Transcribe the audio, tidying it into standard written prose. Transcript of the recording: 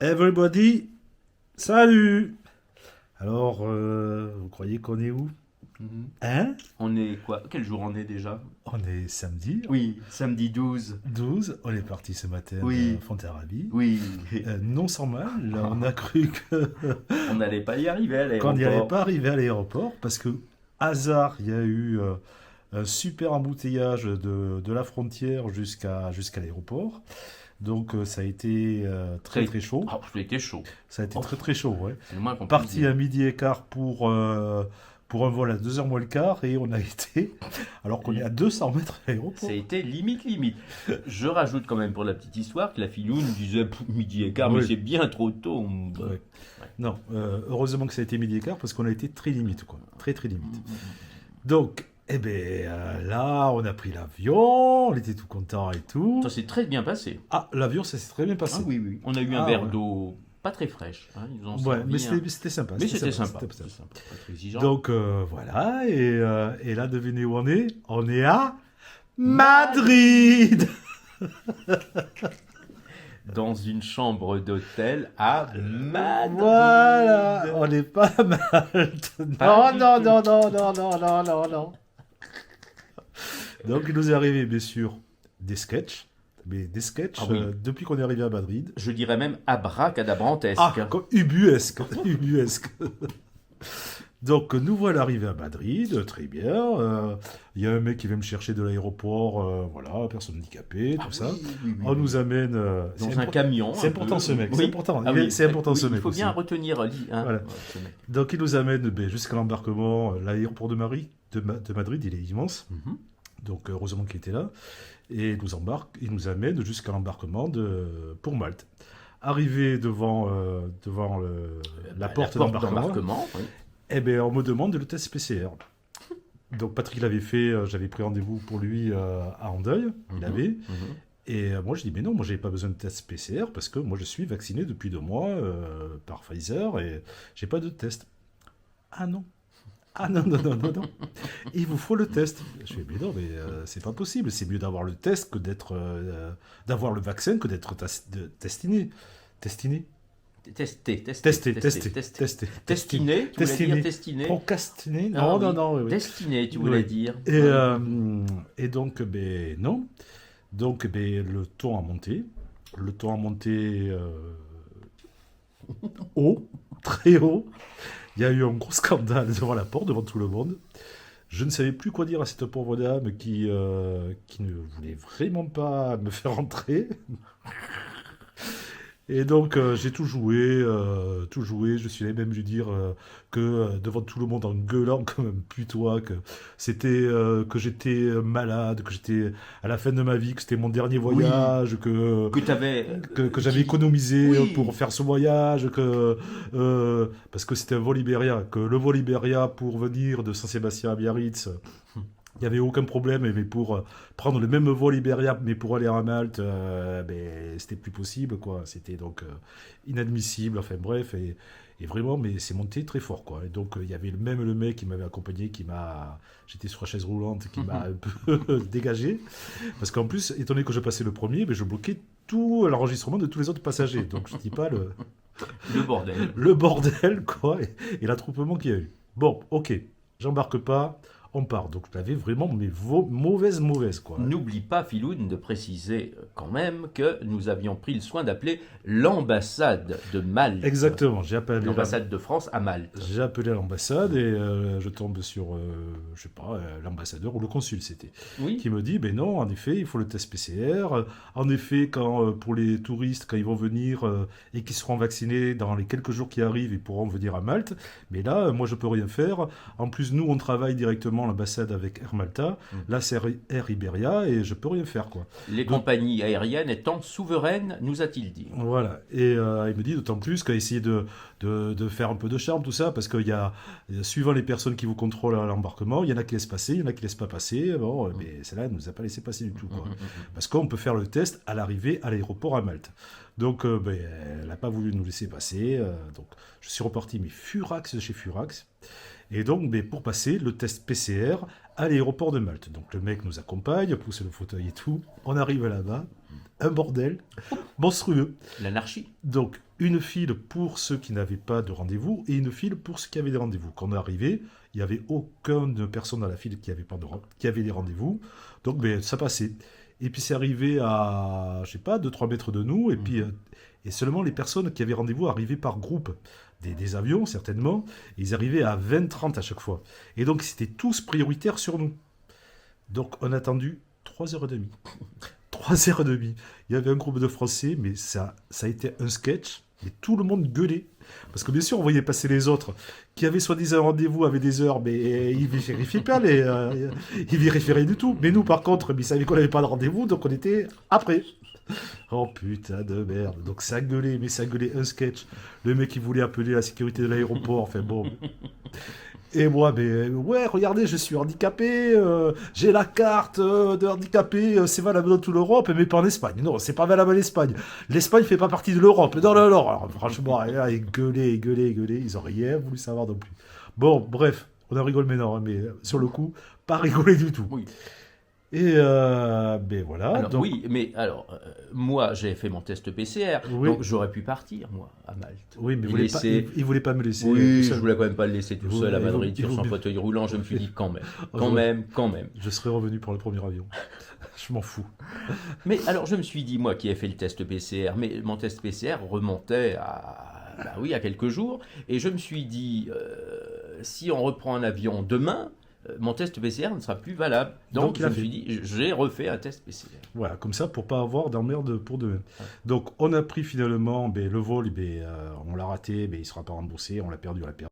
Everybody, salut! Alors, vous croyez qu'on est où? Mhm. Hein? On est quoi? Quel jour on est déjà? On est samedi Oui, samedi 12. 12, on est parti ce matin de Oui, Fontarabie. oui. Non sans mal, là, on a cru On n'allait pas y arriver à qu'on n'y allait l'aéroport. pas arriver à l'aéroport parce que, hasard, il y a eu un super embouteillage de la frontière jusqu'à l'aéroport. Donc, ça a été Ça a très été- très chaud. Oh, ça a été chaud. Ça a été Oh, très très chaud, ouais. c'est le moins qu'on puisse Parti dire. à midi et quart pour un vol à 2h moins le quart et on a été, alors qu'on est à 200 mètres de Ça l'aéroport. a été limite, limite. Je rajoute quand même pour la petite histoire que la filoune disait midi et quart, mais Oui. c'est bien trop tôt. Ouais. Non, heureusement que ça a été midi et quart parce qu'on a été très limite, quoi. Très très limite. Donc, eh ben là, on a pris l'avion, on était tout content et tout. Ça s'est très bien passé. Ah, l'avion, ça s'est très bien Ah passé. oui, oui. On a eu un Ah, verre ouais. d'eau pas très fraîche. Hein. Ils ont Ouais, servi mais un- c'était sympa. Mais c'était sympa. c'était C'était sympa. sympa. Pas trop exigeant. Donc voilà, et là, devinez où on est? On est à Madrid! Dans une chambre d'hôtel à Madrid. Voilà, on n'est pas à Malte. Pas Non, du non, tout. non, non, non, non, non, non, non. Donc, il nous est arrivé, bien sûr, des sketchs. Mais des sketchs Ah oui. depuis qu'on est arrivé à Madrid. Je dirais même abracadabrantesque. Ah, ubuesque. Ubuesque. Donc, nous voilà arrivés à Madrid, très bien. Il y a un mec qui vient me chercher de l'aéroport, voilà, personne handicapée, tout ça. On nous amène. Dans un camion. c'est un important peu. ce mec, Oui. c'est important. Ah oui, C'est important oui, ce mec. Il faut aussi. bien retenir Voilà. ce mec. Donc il nous amène jusqu'à l'embarquement. L'aéroport de Madrid, il est immense. Mhm. Donc heureusement qu'il était là. Et il nous amène jusqu'à l'embarquement pour Malte. Arrivé devant la porte d'embarquement, Oui. eh ben, on me demande le test PCR. Donc Patrick l'avait fait, j'avais pris rendez-vous pour lui à Andeuil, il Mhm. avait. Mhm. Et moi je dis mais non, moi j'avais pas besoin de test PCR parce que moi je suis vacciné depuis 2 mois par Pfizer et j'ai pas de test. Ah non. Ah non, non, non, non, non. Il vous faut le test. Je fais, mais non, mais c'est pas possible. C'est mieux d'avoir le test que d'avoir le vaccin que d'être testiné. Testiné. Testé. Testé. Testiné, tu voulais dire testiné. Procrastiné. Ah Non, oui. non, non. Oui, oui. Destiné, tu voulais Oui. dire. Et donc, ben non. Donc, ben, le ton a monté. Le ton a monté haut, très haut. Il y a eu un gros scandale devant la porte, devant tout le monde. Je ne savais plus quoi dire à cette pauvre dame qui ne voulait vraiment pas me faire entrer. Et donc j'ai tout joué, tout joué. Je suis allé même lui dire que devant tout le monde en gueulant comme un putois que j'étais malade, que j'étais à la fin de ma vie, que c'était mon dernier voyage, Que tu avais. que j'avais économisé Oui. pour faire ce voyage, parce que c'était un vol Iberia, que le vol Iberia pour venir de Saint-Sébastien à Biarritz, il n'y avait aucun problème, mais pour prendre le même vol Iberia, mais pour aller à Malte, ben, c'était plus possible, quoi. C'était donc inadmissible, enfin bref, et vraiment, mais c'est monté très fort, quoi. Et donc, il y avait même le mec qui m'avait accompagné, j'étais sur la chaise roulante, qui m'a un peu dégagé, parce qu'en plus, étant donné que je passais le premier, ben, je bloquais tout l'enregistrement de tous les autres passagers, donc je dis pas Le bordel. le bordel, quoi, et l'attroupement qu'il y a eu. Bon, ok, j'embarque pas, on part. Donc je l'avais vraiment, mais mauvaise, quoi. N'oublie pas, Philoun, de préciser quand même que nous avions pris le soin d'appeler l'ambassade de Malte. Exactement, L'ambassade de France à Malte. j'ai appelé l'ambassade et je tombe sur, je sais pas, l'ambassadeur ou le consul, c'était, Oui. qui me dit, ben non, en effet, il faut le test PCR. En effet, pour les touristes, quand ils vont venir et qui seront vaccinés dans les quelques jours qui arrivent, ils pourront venir à Malte. Mais là, moi, je peux rien faire. En plus, nous, on travaille directement l'ambassade avec Air Malta. Là, c'est Air Iberia et je peux rien faire, quoi. Les compagnies aériennes étant souveraines, nous a-t-il dit. Voilà. Et il me dit d'autant plus qu'à essayer de faire un peu de charme, tout ça, parce qu'il y a, suivant les personnes qui vous contrôlent à l'embarquement, il y en a qui laissent passer, il y en a qui laissent pas passer. Bon, mais celle-là, elle nous a pas laissé passer du tout, quoi. Parce qu'on peut faire le test à l'arrivée à l'aéroport à Malte. Donc, elle n'a pas voulu nous laisser passer. Donc, je suis reparti, mais furax de chez Furax. Et donc, pour passer le test PCR à l'aéroport de Malte. Donc, le mec nous accompagne, pousse le fauteuil et tout. On arrive là-bas, un bordel monstrueux. L'anarchie. Donc, une file pour ceux qui n'avaient pas de rendez-vous et une file pour ceux qui avaient des rendez-vous. Quand on est arrivé, il n'y avait aucune personne dans la file qui avait des rendez-vous. Donc, ça passait. Et puis, c'est arrivé à, je sais pas, 2-3 mètres de nous. Et puis, et seulement les personnes qui avaient rendez-vous arrivaient par groupe. Des avions, certainement. Et ils arrivaient à 20-30 à chaque fois. Et donc, c'était tous prioritaires sur nous. Donc, on a attendu 3h30. 3h30. Il y avait un groupe de Français, mais ça a été un sketch. Mais tout le monde gueulait. Parce que bien sûr, on voyait passer les autres qui avaient soi-disant un rendez-vous avec des heures, mais ils ne vérifiaient pas, ils vérifiaient rien du tout. Mais nous, par contre, ils savaient qu'on n'avait pas de rendez-vous, donc on était après. Oh putain de merde. Donc ça gueulait, mais ça gueulait un sketch. Le mec, il voulait appeler la sécurité de l'aéroport, enfin bon. Et moi, ouais, regardez, je suis handicapé, j'ai la carte de handicapé, c'est valable dans toute l'Europe, mais pas en Espagne. Non, c'est pas valable en Espagne. L'Espagne fait pas partie de l'Europe. Non. Alors, franchement, là, ils gueulaient, ils ont rien voulu savoir non plus. Bon, bref, on en rigole maintenant, hein, mais sur le coup, pas rigolé du tout. Oui. Et voilà. Alors, donc, oui, mais alors, moi, j'ai fait mon test PCR, Oui. donc j'aurais pu partir, moi, à Malte. oui, mais Et il voulait pas me laisser. Oui, tout je seul. voulais quand même pas le laisser tout Il seul à vaut- Madrid il sur vaut son mieux. fauteuil roulant. Je me suis dit quand même, Ouais. quand même. Je serais revenu pour le premier avion. Je m'en fous. Mais alors, je me suis dit, moi qui ai fait le test PCR, mais mon test PCR remontait à quelques jours, et je me suis dit, si on reprend un avion demain, mon test PCR ne sera plus valable. Donc il je a me fait. suis dit, j'ai refait un test PCR. Voilà, comme ça, pour pas avoir d'emmerde pour demain. Donc, on a pris finalement le vol, on l'a raté, il sera pas remboursé, on l'a perdu.